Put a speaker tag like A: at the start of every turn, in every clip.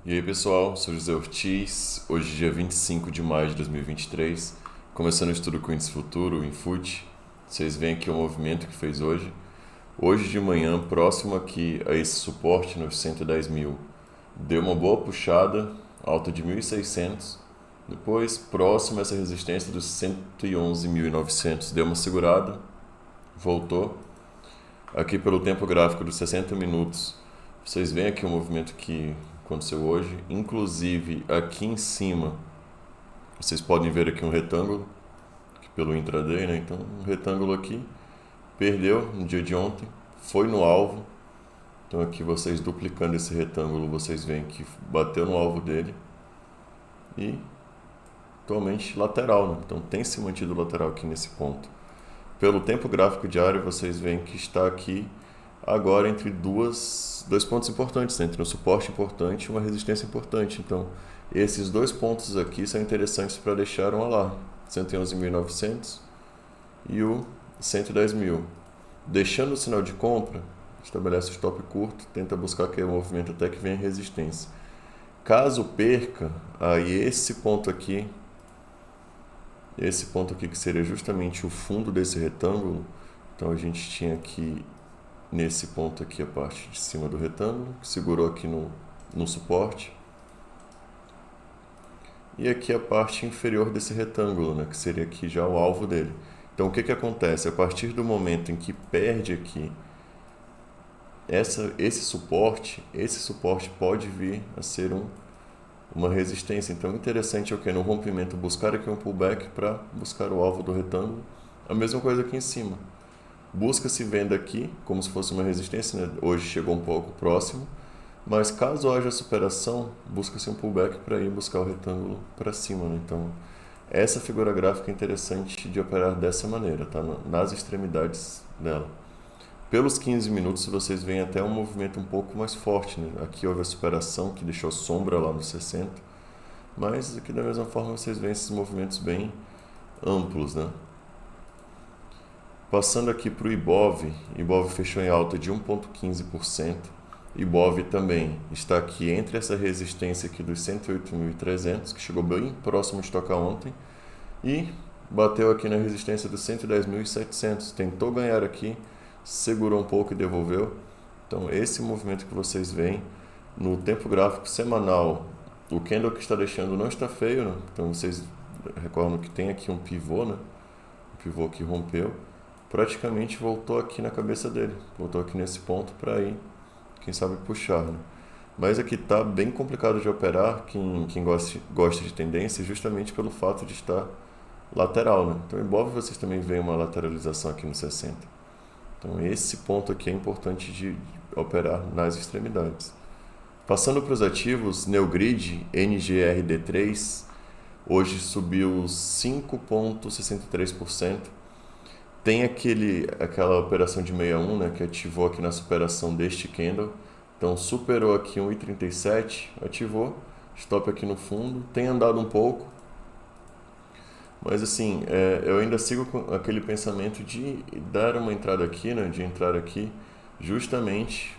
A: E aí pessoal, sou José Ortiz, hoje dia 25 de maio de 2023, começando o estudo com o índice futuro, o Infut. Vocês veem aqui o movimento que fez hoje. Hoje de manhã, próximo aqui a esse suporte nos 110 mil, deu uma boa puxada, alta de 1.600. Depois, próximo a essa resistência dos 111.900, deu uma segurada, voltou. Aqui pelo tempo gráfico dos 60 minutos, vocês veem aqui o movimento que aconteceu hoje, inclusive aqui em cima, vocês podem ver aqui um retângulo, aqui pelo intraday, né? Então, um retângulo aqui, perdeu no dia de ontem, foi no alvo. Então aqui vocês duplicando esse retângulo, vocês veem que bateu no alvo dele e atualmente lateral, né? Então tem se mantido lateral aqui nesse ponto. Pelo tempo gráfico diário, vocês veem que está aqui agora entre dois pontos importantes, né? Entre um suporte importante e uma resistência importante. Então, esses dois pontos aqui são interessantes para deixar um alarme. 111.900 e o 110 mil. Deixando o sinal de compra, estabelece o stop curto, tenta buscar aquele movimento até que venha resistência. Caso perca, aí esse ponto aqui que seria justamente o fundo desse retângulo, então a gente tinha aqui nesse ponto aqui a parte de cima do retângulo, que segurou aqui no suporte, e aqui a parte inferior desse retângulo, né, que seria aqui já o alvo dele. Então o que acontece? A partir do momento em que perde aqui esse suporte pode vir a ser uma resistência. Então, interessante é o que? No rompimento, buscar aqui um pullback para buscar o alvo do retângulo. A mesma coisa aqui em cima. Busca-se venda aqui, como se fosse uma resistência, né? Hoje chegou um pouco próximo, mas caso haja superação, busca-se um pullback para ir buscar o retângulo para cima, né? Então, essa figura gráfica é interessante de operar dessa maneira, tá? Nas extremidades dela. Pelos 15 minutos vocês veem até um movimento um pouco mais forte, né? Aqui houve a superação que deixou sombra lá nos 60, mas aqui da mesma forma vocês veem esses movimentos bem amplos, né? Passando aqui para o Ibov fechou em alta de 1,15%. Ibov também está aqui entre essa resistência aqui dos 108.300, que chegou bem próximo de tocar ontem, e bateu aqui na resistência dos 110.700. Tentou ganhar aqui, segurou um pouco e devolveu. Então esse movimento que vocês veem no tempo gráfico semanal, o candle que está deixando não está feio, né? Então vocês recordam que tem aqui um pivô, né? Um pivô que rompeu, praticamente voltou aqui na cabeça dele, voltou aqui nesse ponto para ir, quem sabe, puxar, né? Mas aqui está bem complicado de operar quem gosta de tendência, justamente pelo fato de estar lateral, né? Então, embora vocês também veem uma lateralização aqui no 60. Então esse ponto aqui é importante de operar nas extremidades. Passando para os ativos, Neogrid, NGRD3, hoje subiu 5,63%. Tem aquela operação de 61, né, que ativou aqui na superação deste candle. Então superou aqui 1,37, ativou, stop aqui no fundo, tem andado um pouco. Mas assim, eu ainda sigo com aquele pensamento de dar uma entrada aqui, né, de entrar aqui justamente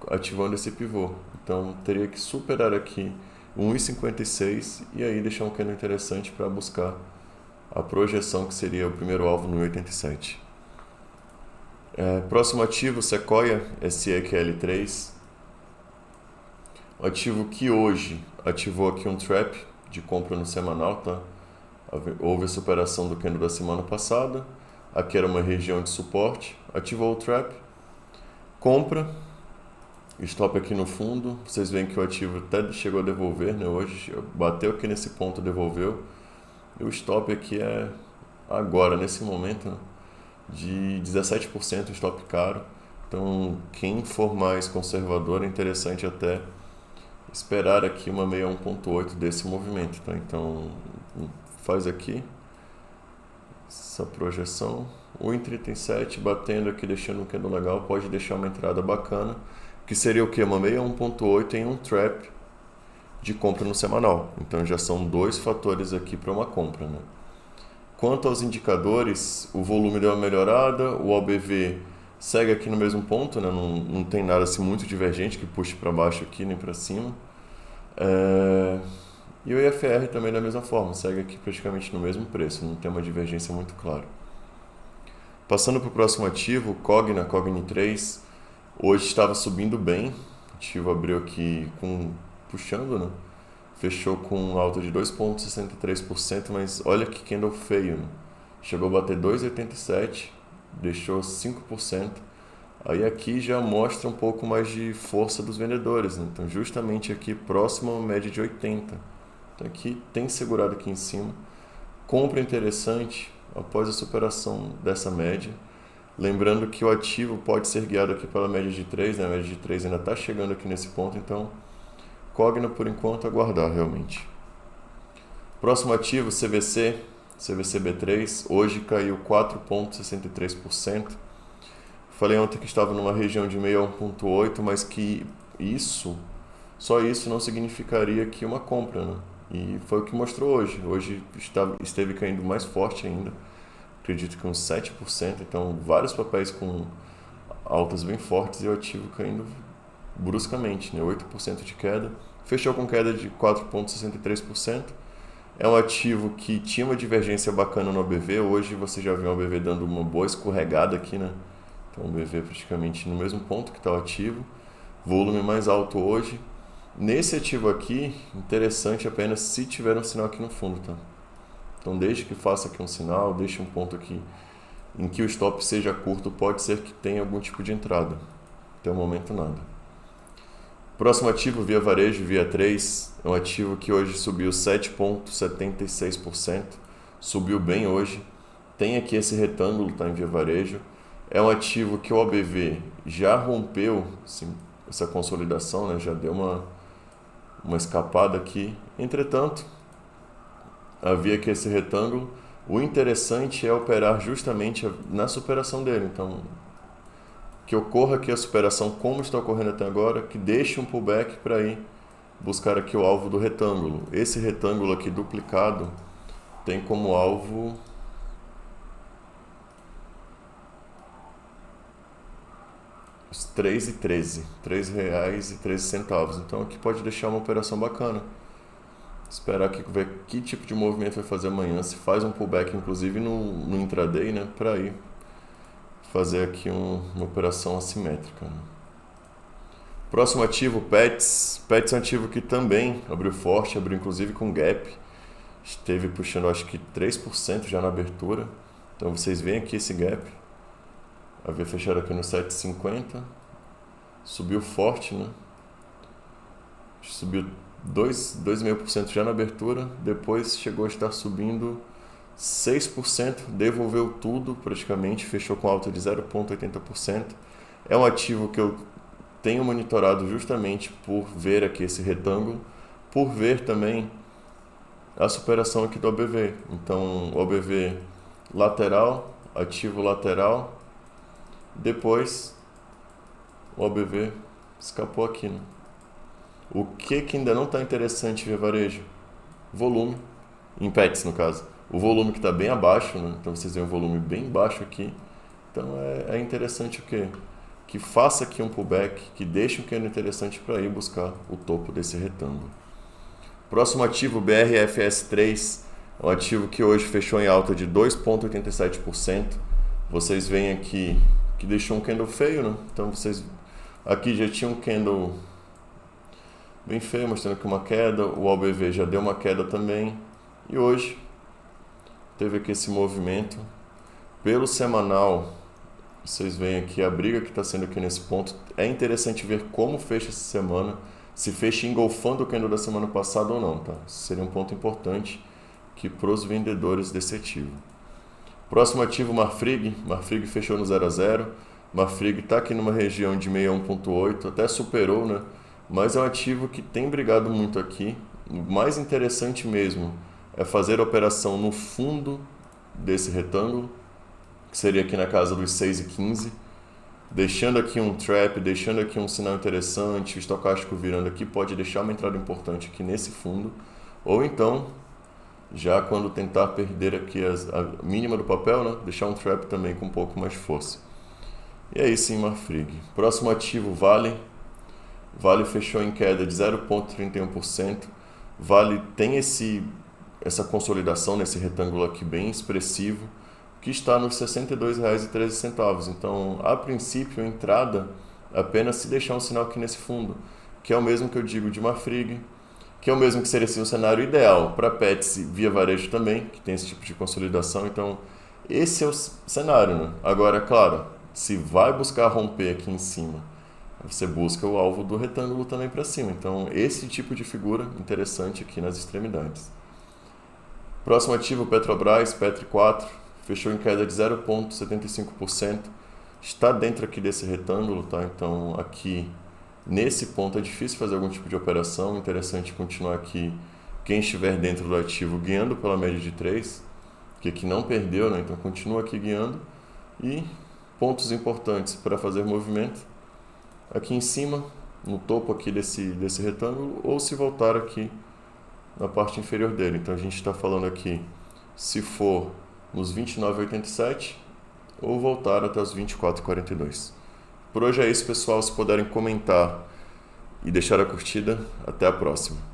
A: ativando esse pivô. Então teria que superar aqui 1,56 e aí deixar um candle interessante para buscar a projeção que seria o primeiro alvo no 1,87. Próximo ativo, Sequoia, SEQL3. O ativo que hoje ativou aqui um trap de compra no semanal, tá? Houve a superação do candle da semana passada, aqui era uma região de suporte, ativou o trap, compra, stop aqui no fundo, vocês veem que o ativo até chegou a devolver, né? Hoje bateu aqui nesse ponto, devolveu, e o stop aqui é agora, nesse momento, né? De 17%, stop caro, então quem for mais conservador é interessante até esperar aqui uma 61,8 desse movimento, tá? Então faz aqui essa projeção, 1,37 batendo aqui, deixando um candle legal, pode deixar uma entrada bacana, que seria o que? Uma 61,8 em um trap de compra no semanal. Então já são dois fatores aqui para uma compra, né? Quanto aos indicadores, o volume deu uma melhorada, o OBV segue aqui no mesmo ponto, né? Não tem nada assim muito divergente que puxe para baixo aqui nem para cima. E o IFR também da mesma forma, segue aqui praticamente no mesmo preço, não tem uma divergência muito clara. Passando para o próximo ativo, Cogna 3, hoje estava subindo bem, o ativo abriu aqui puxando, né? Fechou com alta de 2,63%, mas olha que candle feio, né? Chegou a bater 2,87%, deixou 5%. Aí aqui já mostra um pouco mais de força dos vendedores, né? Então justamente aqui próximo à média de 80. Então aqui tem segurado aqui em cima. Compra interessante após a superação dessa média. Lembrando que o ativo pode ser guiado aqui pela média de 3, né? A média de 3 ainda está chegando aqui nesse ponto, então Cogna por enquanto aguardar realmente. Próximo ativo, CVC-B3, hoje caiu 4,63%. Falei ontem que estava numa região de 61,8, mas que só isso não significaria que uma compra, né? E foi o que mostrou hoje. Hoje esteve caindo mais forte ainda, acredito que uns 7%, então vários papéis com altas bem fortes e o ativo caindo bruscamente, né? 8% de queda. Fechou com queda de 4,63%. É um ativo que tinha uma divergência bacana no ABV. Hoje você já viu o ABV dando uma boa escorregada aqui, né? Então o ABV praticamente no mesmo ponto que está o ativo. Volume mais alto hoje. Nesse ativo aqui, interessante apenas se tiver um sinal aqui no fundo, tá? Então desde que faça aqui um sinal, deixe um ponto aqui em que o stop seja curto, pode ser que tenha algum tipo de entrada. Até o momento nada. Próximo ativo, Via Varejo, Via 3, é um ativo que hoje subiu 7,76%, subiu bem hoje, tem aqui esse retângulo, tá, em Via Varejo, é um ativo que o ABV já rompeu essa consolidação, né, já deu uma escapada aqui, entretanto, havia aqui esse retângulo, o interessante é operar justamente na superação dele, então que ocorra aqui a superação como está ocorrendo até agora, que deixe um pullback para ir buscar aqui o alvo do retângulo. Esse retângulo aqui duplicado tem como alvo os 3,13, R$ 3,13. Então aqui pode deixar uma operação bacana. Esperar aqui ver que tipo de movimento vai fazer amanhã, se faz um pullback inclusive no intraday, né, para ir fazer aqui uma operação assimétrica, né? Próximo ativo, Pets. Pets é um ativo que também abriu forte, abriu inclusive com gap. Esteve puxando acho que 3% já na abertura. Então vocês veem aqui esse gap. Havia fechado aqui no 7,50. Subiu forte, né? Subiu 2,5% já na abertura. Depois chegou a estar subindo 6%, devolveu tudo praticamente, fechou com alta de 0,80%. É um ativo que eu tenho monitorado justamente por ver aqui esse retângulo, por ver também a superação aqui do ABV. Então, o ABV lateral, ativo lateral, depois o ABV escapou aqui, né? O que ainda não está interessante ver varejo? Volume, em Pets no caso. O volume que está bem abaixo, né? Então vocês veem um volume bem baixo aqui. Então é interessante o quê? Que faça aqui um pullback, que deixe um candle interessante para ir buscar o topo desse retângulo. Próximo ativo, BRFS3, é um ativo que hoje fechou em alta de 2,87%. Vocês veem aqui que deixou um candle feio, né? Então vocês aqui já tinha um candle bem feio, mostrando aqui uma queda. O ABV já deu uma queda também. E hoje teve aqui esse movimento. Pelo semanal, vocês veem aqui a briga que está sendo aqui nesse ponto. É interessante ver como fecha essa semana, se fecha engolfando o candle da semana passada ou não, tá? Seria um ponto importante que para os vendedores desse ativo. Próximo ativo, Marfrig. Marfrig fechou no 0 a 0. Marfrig está aqui numa região de 61,8, até superou, né? Mas é um ativo que tem brigado muito aqui. O mais interessante mesmo é fazer a operação no fundo desse retângulo, que seria aqui na casa dos 6,15, deixando aqui um trap, deixando aqui um sinal interessante, o estocástico virando aqui, pode deixar uma entrada importante aqui nesse fundo, ou então, já quando tentar perder aqui a mínima do papel, né, deixar um trap também com um pouco mais de força. E aí sim, Marfrig. Próximo ativo, Vale. Vale fechou em queda de 0,31%. Vale tem essa consolidação nesse retângulo aqui bem expressivo, que está nos R$ 62,13. Então, a princípio, a entrada apenas se deixar um sinal aqui nesse fundo, que é o mesmo que eu digo de Marfrig, que é o mesmo que seria assim, um cenário ideal para Pets via varejo também, que tem esse tipo de consolidação. Então, esse é o cenário, né? Agora, claro, se vai buscar romper aqui em cima, você busca o alvo do retângulo também para cima. Então, esse tipo de figura interessante aqui nas extremidades. Próximo ativo, Petrobras, Petri 4, fechou em queda de 0,75%. Está dentro aqui desse retângulo, tá? Então, aqui nesse ponto é difícil fazer algum tipo de operação. Interessante continuar aqui, quem estiver dentro do ativo, guiando pela média de 3, que aqui não perdeu, né? Então, continua aqui guiando. E pontos importantes para fazer movimento, aqui em cima, no topo aqui desse retângulo, ou se voltar aqui na parte inferior dele. Então a gente está falando aqui, se for nos 29,87 ou voltar até os 24,42. Por hoje é isso, pessoal. Se puderem comentar e deixar a curtida, até a próxima.